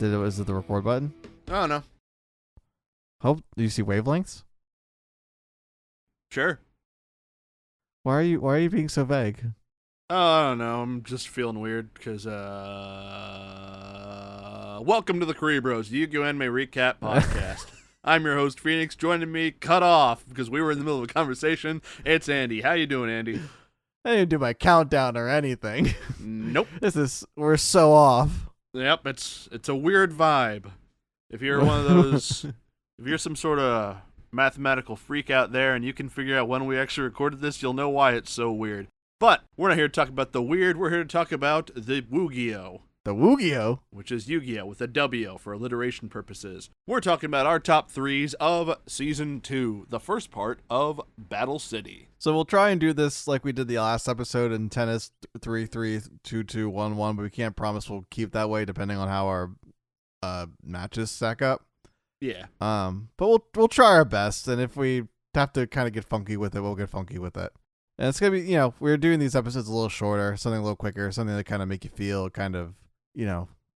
Is it the record button? Oh, no. Do you see wavelengths? Sure. Why are you being so vague? Oh, I don't know. I'm just feeling weird because, welcome to the Kuribros, the Yu-Gi-Oh! Anime Recap Podcast. I'm your host, Phoenix. Joining me, cut off, because we were in the middle of a conversation. It's Andy. How you doing, Andy? I didn't do my countdown or anything. Nope. We're so off. Yep, it's a weird vibe. If you're one of those, if you're some sort of mathematical freak out there and you can figure out when we actually recorded this, you'll know why it's so weird. But we're not here to talk about the weird. We're here to talk about the Wu-Gi-Oh! The Wu-Gi-Oh! Which is Yu-Gi-Oh! With a W for alliteration purposes. We're talking about our top threes of Season 2, the first part of Battle City. So we'll try and do this like we did the last episode in tennis 3-3-2-2-1-1, but we can't promise we'll keep that way depending on how our matches stack up. Yeah. But we'll try our best, and if we have to kind of get funky with it, we'll get funky with it. And it's gonna be, we're doing these episodes a little shorter, something a little quicker, something that kind of make you feel kind of,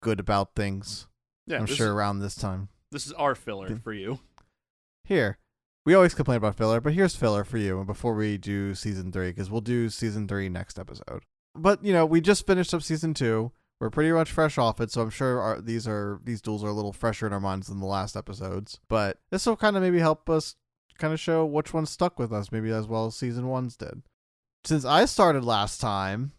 good about things. Yeah, I'm sure around this time. This is our filler for you. Here. We always complain about filler, but here's filler for you before we do Season 3, because we'll do Season 3 next episode. But, we just finished up Season 2. We're pretty much fresh off it, so I'm sure these duels are a little fresher in our minds than the last episodes. But this will kind of maybe help us kind of show which ones stuck with us, maybe as well as Season 1's did. Since I started last time,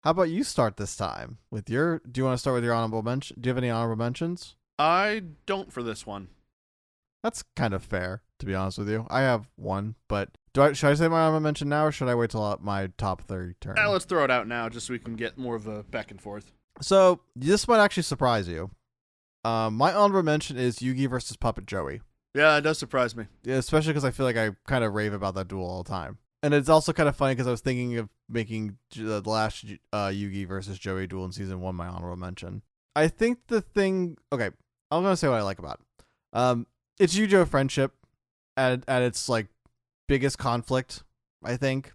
how about you start this time with do you want to start with your honorable mention? Do you have any honorable mentions? I don't for this one. That's kind of fair, to be honest with you. I have one, but should I say my honorable mention now, or should I wait till my top 30 turn? Let's throw it out now, just so we can get more of a back and forth. So this might actually surprise you. My honorable mention is Yugi versus Puppet Joey. Yeah, it does surprise me. Yeah, especially because I feel like I kind of rave about that duel all the time. And it's also kind of funny because I was thinking of making the last Yugi versus Joey duel in Season 1 my honorable mention. I think I'm going to say what I like about it. It's Yu-Gi-Oh! Friendship at its biggest conflict, I think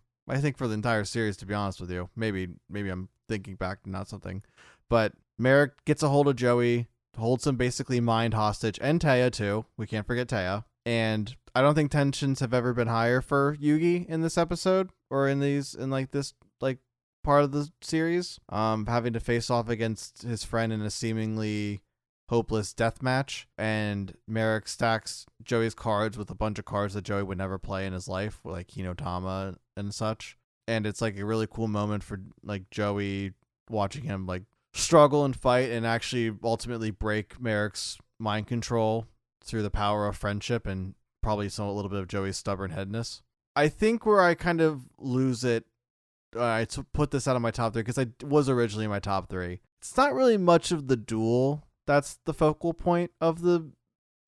for the entire series, to be honest with you. Maybe I'm thinking back to not something. But Merrick gets a hold of Joey, holds him basically mind hostage, and Taya too. We can't forget Taya. And I don't think tensions have ever been higher for Yugi in this episode or in this part of the series. Having to face off against his friend in a seemingly hopeless death match, and Merrick stacks Joey's cards with a bunch of cards that Joey would never play in his life, like Hinotama and such. And it's a really cool moment for Joey, watching him struggle and fight and actually ultimately break Merrick's mind control through the power of friendship and probably a little bit of Joey's stubborn headness. I think where I kind of lose it, I put this out of my top 3 because I was originally in my top 3. It's not really much of the duel that's the focal point of the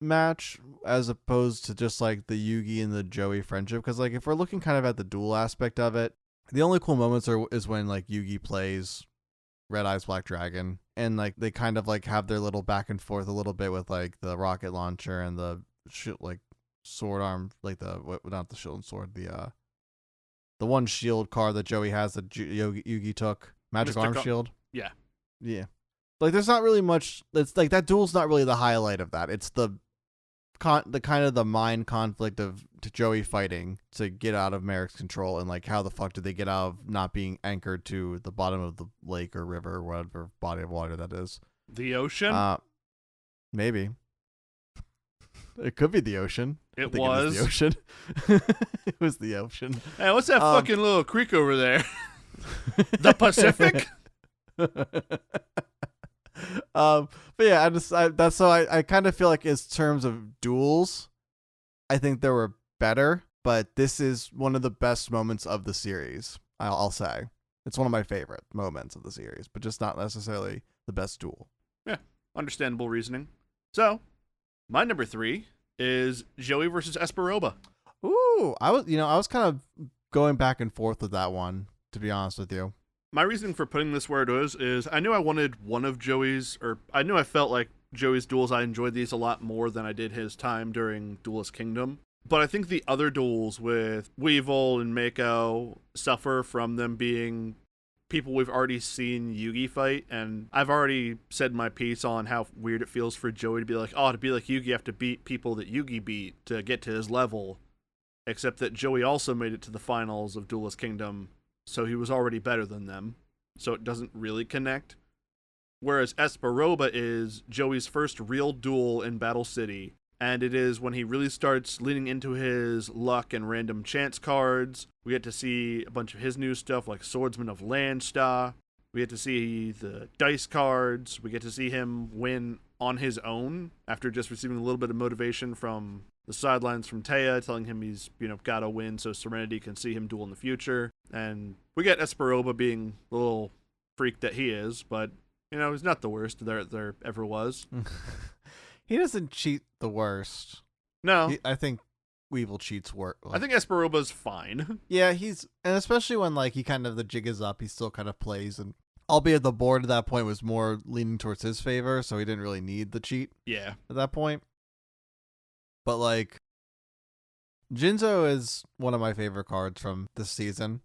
match, as opposed to just the Yugi and the Joey friendship. Because if we're looking kind of at the duel aspect of it, the only cool moments is when Yugi plays Red Eyes Black Dragon, and they kind of have their little back and forth a little bit with the rocket launcher and the sword arm, not the shield and sword, the one shield card that Joey has that Yugi took, Magic Arm Shield. Yeah. There's not really much. It's that duel's not really the highlight of that. It's the kind of the mind conflict of Joey fighting to get out of Merrick's control, and how the fuck did they get out of not being anchored to the bottom of the lake or river or whatever body of water that is. The ocean? Maybe. It could be the ocean. It was the ocean. It was the ocean. Hey, what's that fucking little creek over there? The Pacific? But yeah, I kind of feel like in terms of duels, I think there were better, but this is one of the best moments of the series. I'll say it's one of my favorite moments of the series, but just not necessarily the best duel. Yeah, understandable reasoning. So, my number 3 is Joey versus Esperoba. Ooh, I was kind of going back and forth with that one, to be honest with you. My reasoning for putting this where it is I knew I wanted one of Joey's, or I knew I felt like Joey's duels, I enjoyed these a lot more than I did his time during Duelist Kingdom. But I think the other duels with Weevil and Mako suffer from them being people we've already seen Yugi fight, and I've already said my piece on how weird it feels for Joey to be like, oh, to be like Yugi, you have to beat people that Yugi beat to get to his level. Except that Joey also made it to the finals of Duelist Kingdom, so he was already better than them. So it doesn't really connect. Whereas Esperoba is Joey's first real duel in Battle City, and it is when he really starts leaning into his luck and random chance cards. We get to see a bunch of his new stuff like Swordsman of Landstar. We get to see the dice cards. We get to see him win on his own after just receiving a little bit of motivation from the sidelines from Taya, telling him he's, gotta win so Serenity can see him duel in the future. And we get Esperoba being the little freak that he is, but, he's not the worst there ever was. He doesn't cheat the worst. No. I think Weevil cheats work. I think Esperoba's fine. Yeah, and especially when, he kind of, the jig is up, he still kind of plays, and albeit the board at that point was more leaning towards his favor, so he didn't really need the cheat. Yeah. At that point. But, Jinzo is one of my favorite cards from this season,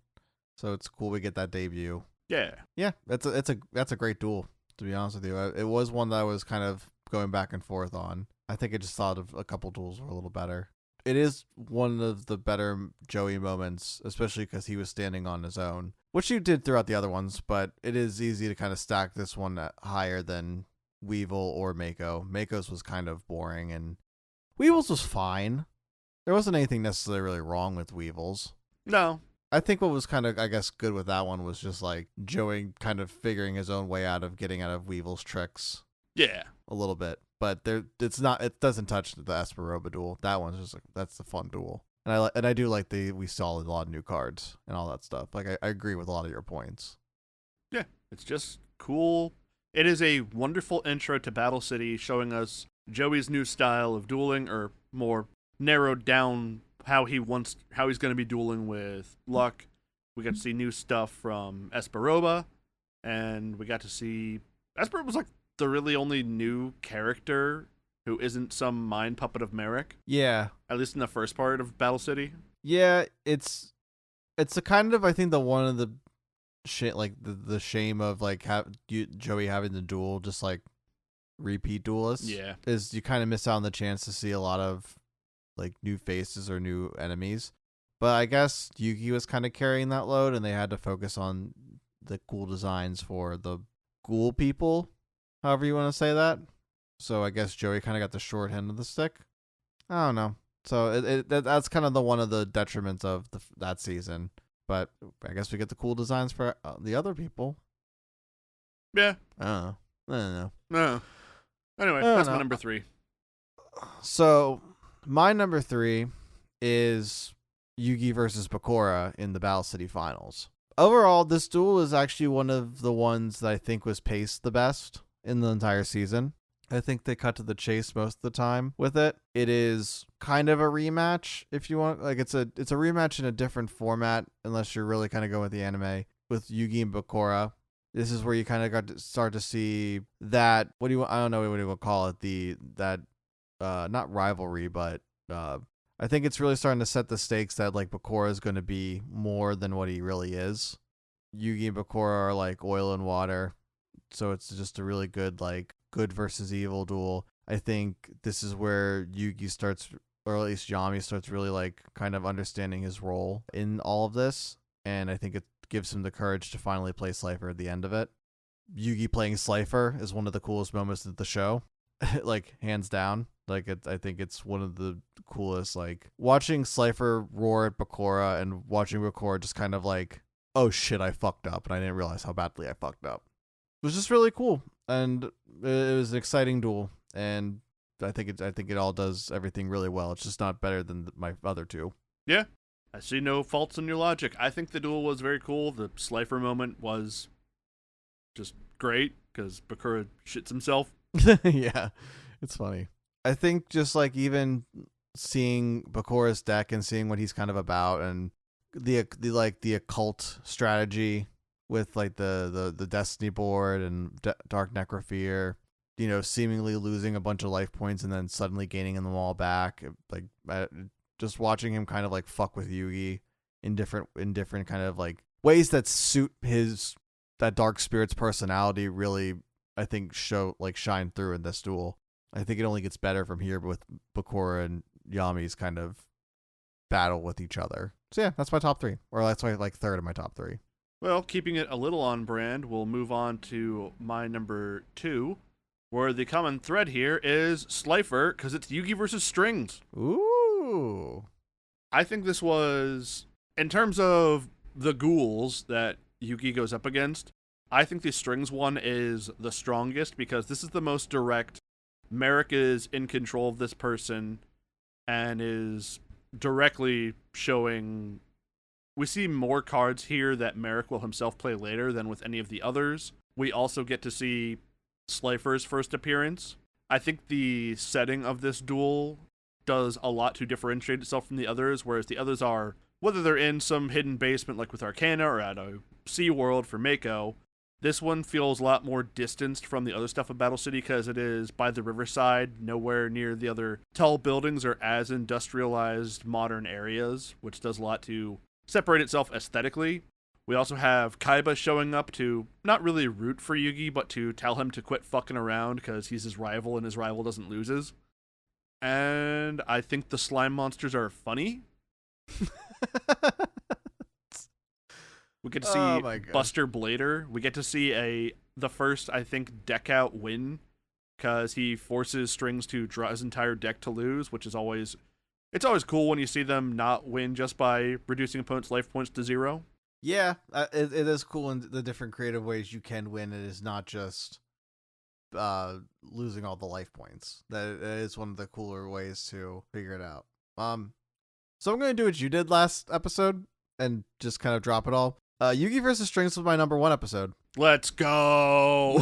so it's cool we get that debut. Yeah. Yeah, that's a great duel, to be honest with you. It was one that I was kind of going back and forth on. I think I just thought of a couple duels were a little better. It is one of the better Joey moments, especially because he was standing on his own, which you did throughout the other ones, but it is easy to kind of stack this one higher than Weevil or Mako. Mako's was kind of boring, and Weevil's was fine. There wasn't anything necessarily really wrong with Weevil's. No. I think what was kind of, I guess, good with that one was just Joey kind of figuring his own way out of getting out of Weevil's tricks. Yeah. A little bit. But it doesn't touch the Esperoba duel. That one's just that's the fun duel. And I do like we saw a lot of new cards and all that stuff. I agree with a lot of your points. Yeah, it's just cool. It is a wonderful intro to Battle City, showing us Joey's new style of dueling, or more narrowed down how he's going to be dueling with Luck. We got to see new stuff from Esperoba, and we got to see Esperoba's the really only new character who isn't some mind puppet of Merrick. Yeah. At least in the first part of Battle City. Yeah, it's a kind of, I think, the one of the the shame of Joey having the duel just repeat duelists. Yeah. Is you kind of miss out on the chance to see a lot of new faces or new enemies. But I guess Yugi was kind of carrying that load, and they had to focus on the cool designs for the ghoul people, however you want to say that. So I guess Joey kind of got the short end of the stick. I don't know. So that's kind of one of the detriments of that season. But I guess we get the cool designs for the other people. Yeah. I don't know. No. Anyway, that's my number 3. So my number 3 is Yugi versus Bakura in the Battle City Finals. Overall, this duel is actually one of the ones that I think was paced the best in the entire season. I think they cut to the chase most of the time with it. It is kind of a rematch, if you want. It's a rematch in a different format, unless you're really kind of going with the anime, with Yugi and Bakura. This is where you kind of got to start to see that, I don't know what you would call it, not rivalry, but I think it's really starting to set the stakes that Bakura is going to be more than what he really is. Yugi and Bakura are like oil and water, so it's just a really good good versus evil duel. I think this is where Yugi starts, or at least Yami starts really kind of understanding his role in all of this, and I think it gives him the courage to finally play Slifer at the end of it. Yugi playing Slifer is one of the coolest moments of the show, hands down. I think it's one of the coolest, watching Slifer roar at Bakura and watching Bakura just kind of oh shit, I fucked up, and I didn't realize how badly I fucked up. It was just really cool, and it was an exciting duel, and I think it all does everything really well. It's just not better than my other two. Yeah. I see no faults in your logic. I think the duel was very cool. The Slifer moment was just great, because Bakura shits himself. Yeah, it's funny. I think just even seeing Bakura's deck and seeing what he's kind of about, and the occult strategy with the Destiny board and Dark Necrophere, seemingly losing a bunch of life points and then suddenly gaining them all back. Just watching him kind of fuck with Yugi in different kind of ways that suit his that dark spirit's personality really, I think, shine through in this duel. I think it only gets better from here with Bakura and Yami's kind of battle with each other. So yeah, that's my top 3, or that's my third of my top 3. Well, keeping it a little on brand, we'll move on to my number 2, where the common thread here is Slifer, because it's Yugi versus Strings. Ooh. I think this was, in terms of the ghouls that Yugi goes up against, I think the Strings one is the strongest, because this is the most direct. Merrick is in control of this person and is directly showing. We see more cards here that Merrick will himself play later than with any of the others. We also get to see Slifer's first appearance. I think the setting of this duel does a lot to differentiate itself from the others, whereas the others are, whether they're in some hidden basement like with Arcana or at a Sea World for Mako, this one feels a lot more distanced from the other stuff of Battle City because it is by the riverside, nowhere near the other tall buildings or as industrialized modern areas, which does a lot to separate itself aesthetically. We also have Kaiba showing up to not really root for Yugi, but to tell him to quit fucking around because he's his rival and his rival doesn't loses. And I think the slime monsters are funny. We get to see Buster Blader. We get to see the first, I think, deck out win because he forces Strings to draw his entire deck to lose, which is always cool when you see them not win just by reducing opponents' life points to 0. Yeah, it is cool in the different creative ways you can win. It is not just losing all the life points. That is one of the cooler ways to figure it out. So I'm going to do what you did last episode and just kind of drop it all. Yugi versus Strings was my number 1 episode. Let's go.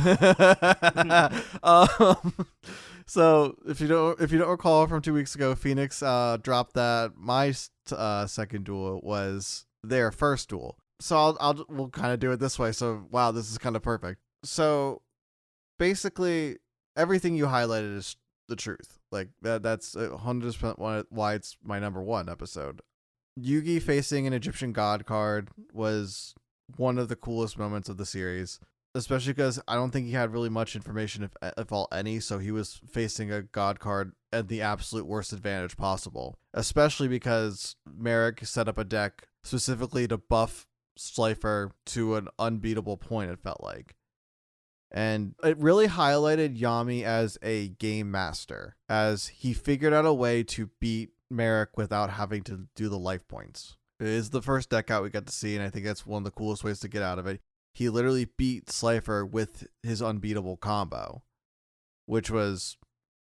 So if you don't recall from 2 weeks ago, Phoenix dropped that my second duel was their first duel. So we'll kind of do it this way. So wow, this is kind of perfect. So basically, everything you highlighted is the truth. Like that's 100% why it's my number 1 episode. Yugi facing an Egyptian god card was one of the coolest moments of the series, especially because I don't think he had really much information, if all any, so he was facing a god card at the absolute worst advantage possible, especially because Merrick set up a deck specifically to buff Slifer to an unbeatable point, it felt like. And it really highlighted Yami as a game master, as he figured out a way to beat Merrick without having to do the life points. It is the first deck out we got to see, and I think that's one of the coolest ways to get out of it. He literally beat Slifer with his unbeatable combo, which was,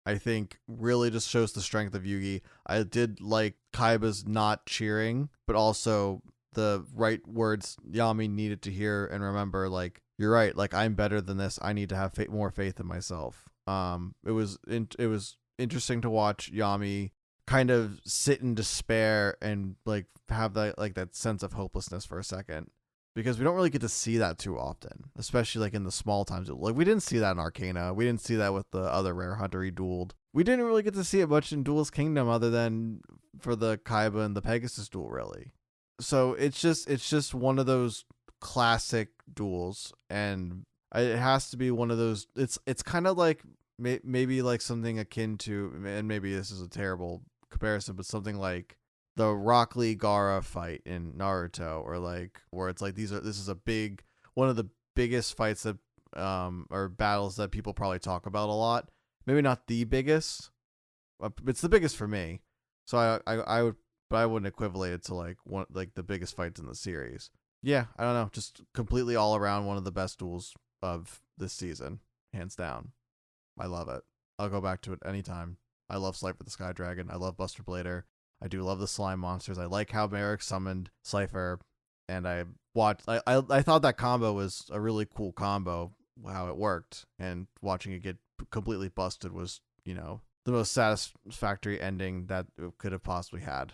I think, really just shows the strength of Yugi. I did like Kaiba's not cheering, but also the right words Yami needed to hear and remember, like, you're right, like, I'm better than this. I need to have more faith in myself. It was interesting to watch Yami kind of sit in despair and like have that sense of hopelessness for a second, because we don't really get to see that too often, especially like in the small times. Like we didn't see that in Arcana. We didn't see that with the other Rare Hunter he dueled. We didn't really get to see it much in Duel's Kingdom other than for the Kaiba and the Pegasus duel, really. So it's just one of those classic duels, and it has to be one of those. It's kind of like maybe like something akin to, and maybe this is a terrible comparison, but something like the Rock Lee Gaara fight in Naruto, or like where it's like this is one of the biggest fights that or battles that people probably talk about a lot. Maybe not the biggest, but it's the biggest for me. So I wouldn't equivalent it to like the biggest fights in the series. Yeah, I don't know, just completely all around one of the best duels of this season, hands down. I love it. I'll go back to it anytime. I love Slifer the Sky Dragon. I love Buster Blader. I do love the slime monsters. I like how Merrick summoned Slifer, and I thought that combo was a really cool combo, how it worked, and watching it get completely busted was, the most satisfactory ending that it could have possibly had.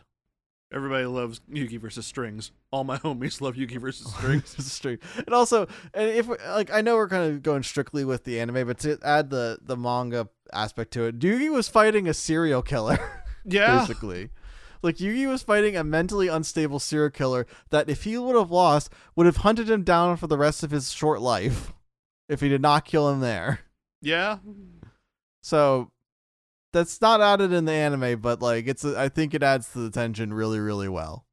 Everybody loves Yugi versus Strings. All my homies love Yugi versus Strings. And also, and if I know we're kind of going strictly with the anime, but to add the manga aspect to it, Yugi was fighting a serial killer. Yeah, basically. Like, Yugi was fighting a mentally unstable serial killer that, if he would have lost, would have hunted him down for the rest of his short life if he did not kill him there. Yeah. So that's not added in the anime, but like I think it adds to the tension really, really well.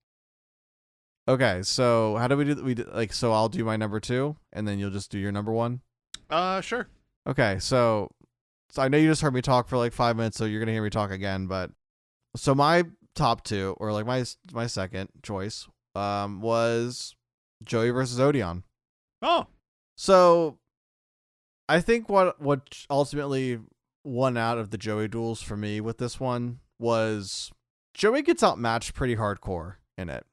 Okay, so how do we do? So I'll do my number 2, and then you'll just do your number 1. Sure. Okay, so I know you just heard me talk for like 5 minutes, so you're gonna hear me talk again. But so my top 2, or like my second choice, was Joey versus Odeon. Oh. So I think what ultimately won out of the Joey duels for me with this one was Joey gets outmatched pretty hardcore in it.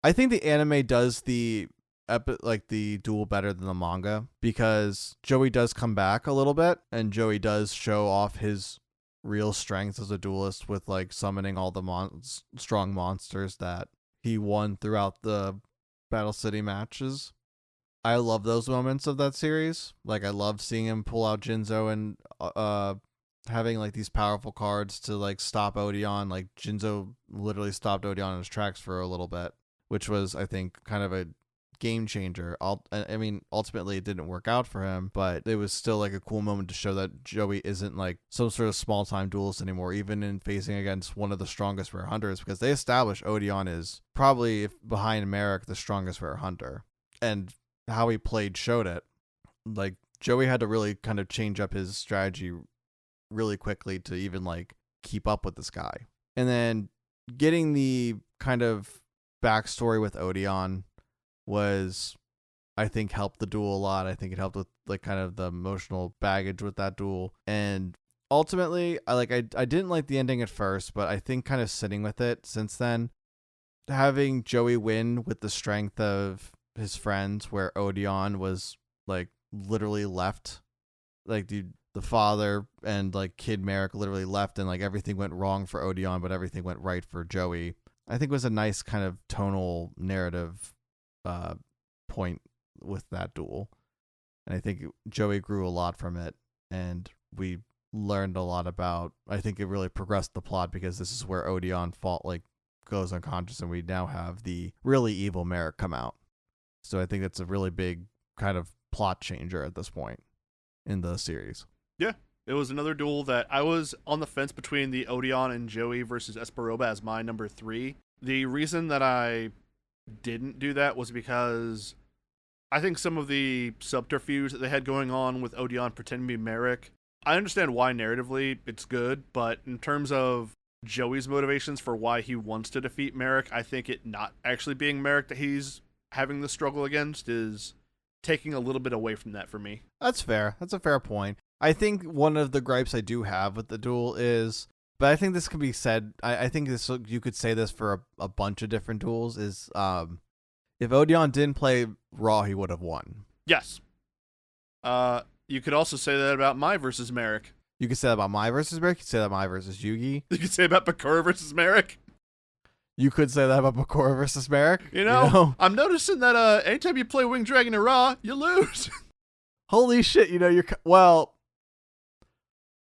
I think the anime does the duel better than the manga, because Joey does come back a little bit, and Joey does show off his real strengths as a duelist with like summoning all the strong monsters that he won throughout the Battle City matches. I love those moments of that series. Like, I love seeing him pull out Jinzo and having like these powerful cards to like stop Odeon. Like, Jinzo literally stopped Odeon in his tracks for a little bit, which was, I think, kind of a game changer. I mean, ultimately it didn't work out for him, but it was still like a cool moment to show that Joey isn't like some sort of small time duelist anymore, even in facing against one of the strongest rare hunters, because they established Odeon is probably, behind Merrick, the strongest rare hunter. And how he played showed it. Like, Joey had to really kind of change up his strategy really quickly to even like keep up with this guy. And then getting the kind of backstory with Odeon was, I think, helped the duel a lot. I think it helped with like kind of the emotional baggage with that duel. And ultimately, I didn't like the ending at first, but I think kind of sitting with it since then, having Joey win with the strength of his friends, where Odeon was like literally left, like the father and like Kid Merrick literally left, and like everything went wrong for Odeon, but everything went right for Joey. I think was a nice kind of tonal narrative point with that duel. And I think Joey grew a lot from it, and we learned a lot about, I think it really progressed the plot, because this is where Odeon goes unconscious, and we now have the really evil Merrick come out. So I think that's a really big kind of plot changer at this point in the series. Yeah, it was another duel that I was on the fence between the Odeon and Joey versus Esperoba as my number 3. The reason that I didn't do that was because I think some of the subterfuge that they had going on with Odeon pretending to be Merrick, I understand why narratively it's good, but in terms of Joey's motivations for why he wants to defeat Merrick, I think it not actually being Merrick that he's having the struggle against is taking a little bit away from that for me. That's fair. That's a fair point. I think one of the gripes I do have with the duel is, but I think this can be said, I think this, you could say this for a bunch of different duels, is if Odeon didn't play Raw, he would have won. Yes. You could also say that about Mai versus Merrick. You could say that about Mai versus Merrick. You could say that about Mai versus Yugi. You could say about Bakura versus Merrick. You could say that about Bakura versus Merrick. You know, I'm noticing that anytime you play Winged Dragon in Raw, you lose. Holy shit, well,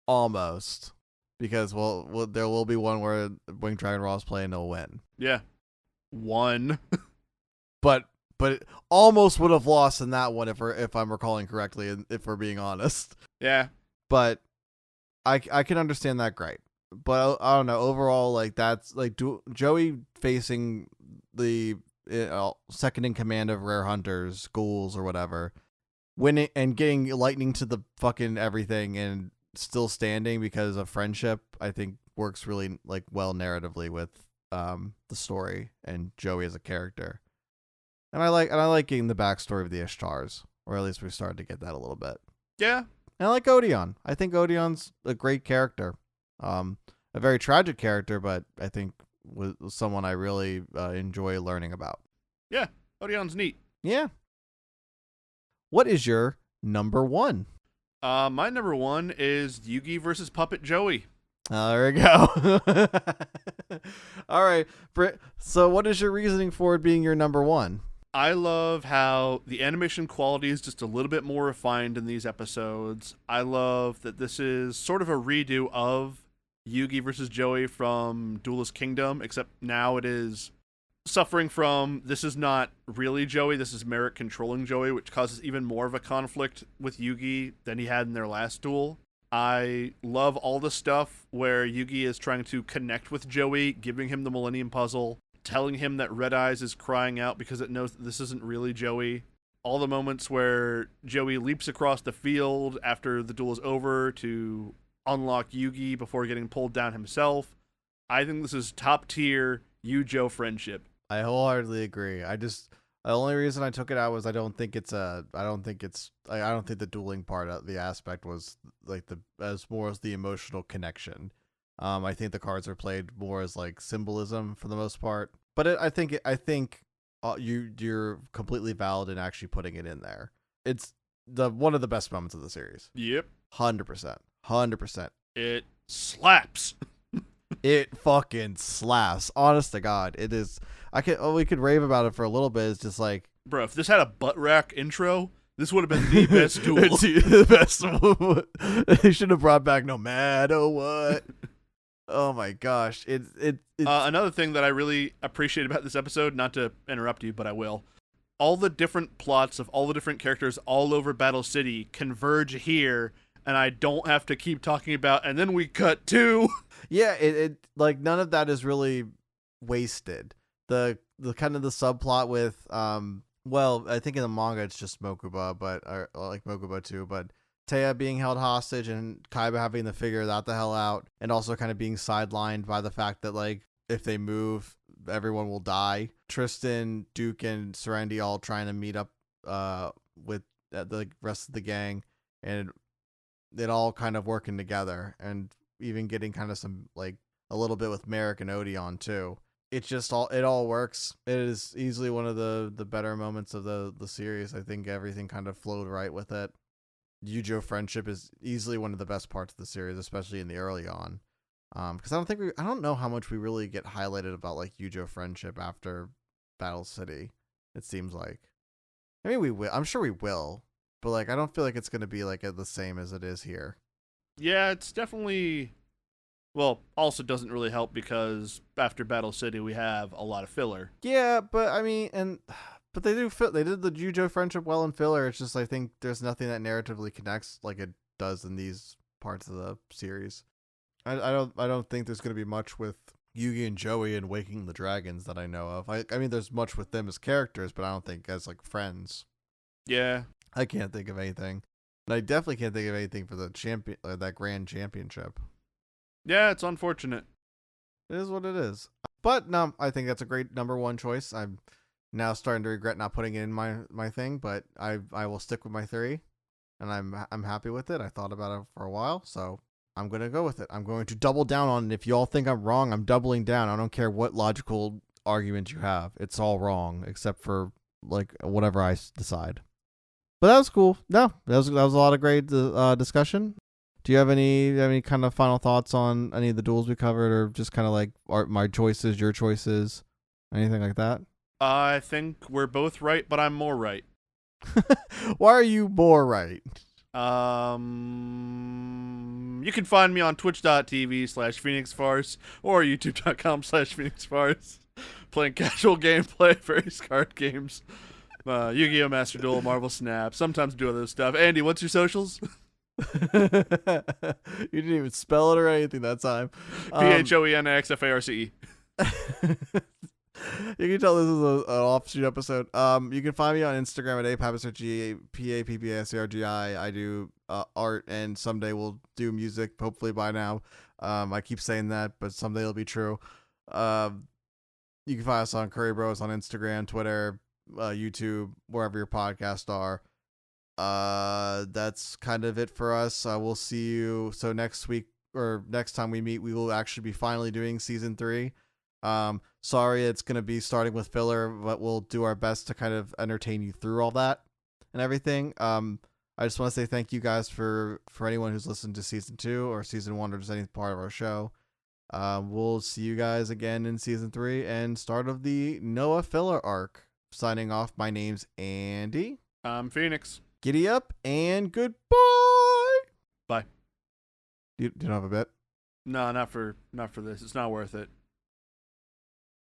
almost. Because there will be one where Winged Dragon Raw is playing, they'll win. Yeah. One. But it almost would have lost in that one if I'm recalling correctly, and if we're being honest. Yeah. But I can understand that great. But I don't know. Overall, like, that's like Joey facing the second in command of rare hunters, ghouls, or whatever, winning and getting lightning to the fucking everything, and still standing because of friendship, I think works really like well narratively with the story and Joey as a character. And I like getting the backstory of the Ishtars, or at least we started to get that a little bit. Yeah. And I like Odeon. I think Odeon's a great character. A very tragic character, but I think was someone I really enjoy learning about. Yeah, Odeon's neat. Yeah. What is your number 1? My number 1 is Yugi versus Puppet Joey. There we go. All right, Britt. So what is your reasoning for it being your number 1? I love how the animation quality is just a little bit more refined in these episodes. I love that this is sort of a redo of Yugi versus Joey from Duelist Kingdom, except now it is suffering from this is not really Joey, this is Merrick controlling Joey, which causes even more of a conflict with Yugi than he had in their last duel. I love all the stuff where Yugi is trying to connect with Joey, giving him the Millennium Puzzle, telling him that Red Eyes is crying out because it knows that this isn't really Joey. All the moments where Joey leaps across the field after the duel is over to unlock Yugi before getting pulled down himself. I think this is top tier Yu-Joe friendship. I wholeheartedly agree. The only reason I took it out was I don't think the dueling part of the aspect was like as more as the emotional connection. I think the cards are played more as like symbolism for the most part. But I think you're completely valid in actually putting it in there. It's one of the best moments of the series. Yep. 100%. It slaps. It fucking slaps. Honest to God, it is. We could rave about it for a little bit. It's just like, bro, if this had a butt rack intro, this would have been the best duel. It's the best one. They should have brought back no matter what. Oh my gosh. It's another thing that I really appreciate about this episode, not to interrupt you, but I will. All the different plots of all the different characters all over Battle City converge here, and I don't have to keep talking about, and then we cut to. Yeah, it like none of that is really wasted. The kind of the subplot with well, I think in the manga it's just Mokuba, but or like Mokuba too, but Taya being held hostage and Kaiba having to figure that the hell out, and also kind of being sidelined by the fact that like if they move, everyone will die. Tristan, Duke, and Serenity all trying to meet up with the rest of the gang, and it all kind of working together, and even getting kind of some like a little bit with Merrick and Odeon too. It all works. It is easily one of the better moments of the series. I think everything kind of flowed right with it. Yu-Joe friendship is easily one of the best parts of the series, especially in the early on. Because I don't know how much we really get highlighted about like Yu-Joe friendship after Battle City. It seems like, I mean, we will. I'm sure we will, but like I don't feel like it's gonna be like the same as it is here. Yeah, it's definitely. Well, also doesn't really help because after Battle City we have a lot of filler. Yeah, but I mean, but they did the Yu-Joe friendship well in filler. It's just I think there's nothing that narratively connects like it does in these parts of the series. I don't think there's gonna be much with Yugi and Joey and Waking the Dragons that I know of. I mean, there's much with them as characters, but I don't think as like friends. Yeah, I can't think of anything, and I definitely can't think of anything for the that grand championship. Yeah, it's unfortunate. It is what it is. But no, I think that's a great number one choice. I'm now starting to regret not putting it in my thing, but I will stick with my 3, and I'm happy with it. I thought about it for a while, so I'm going to go with it. I'm going to double down on it. If you all think I'm wrong, I'm doubling down. I don't care what logical argument you have. It's all wrong except for like whatever I decide. But that was cool. No, that was a lot of great discussion. Do you have any kind of final thoughts on any of the duels we covered, or just kind of like my choices, your choices, anything like that? I think we're both right, but I'm more right. Why are you more right? You can find me on twitch.tv/PhoenixFarce or youtube.com/PhoenixFarce playing casual gameplay, various card games, Yu-Gi-Oh! Master Duel, Marvel Snap, sometimes do other stuff. Andy, what's your socials? You didn't even spell it or anything that time. PHOENXFARCE. You can tell this is an offshoot episode. You can find me on Instagram at apappasergi. I do art, and someday we'll do music. Hopefully by now. I keep saying that, but someday it'll be true. You can find us on Kuribros on Instagram, Twitter, YouTube, wherever your podcasts are. That's kind of it for us. We'll see you. So next week or next time we meet, we will actually be finally doing season 3. Sorry, it's going to be starting with filler, but we'll do our best to kind of entertain you through all that and everything. I just want to say thank you guys for anyone who's listened to season 2 or season 1 or just any part of our show. We'll see you guys again in season 3 and start of the Noah filler arc. Signing off. My name's Andy. I'm Phoenix. Giddy up and goodbye. Bye. Do you have a bit? No, not for this. It's not worth it.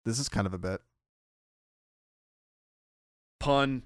This is kind of a bit. Pun.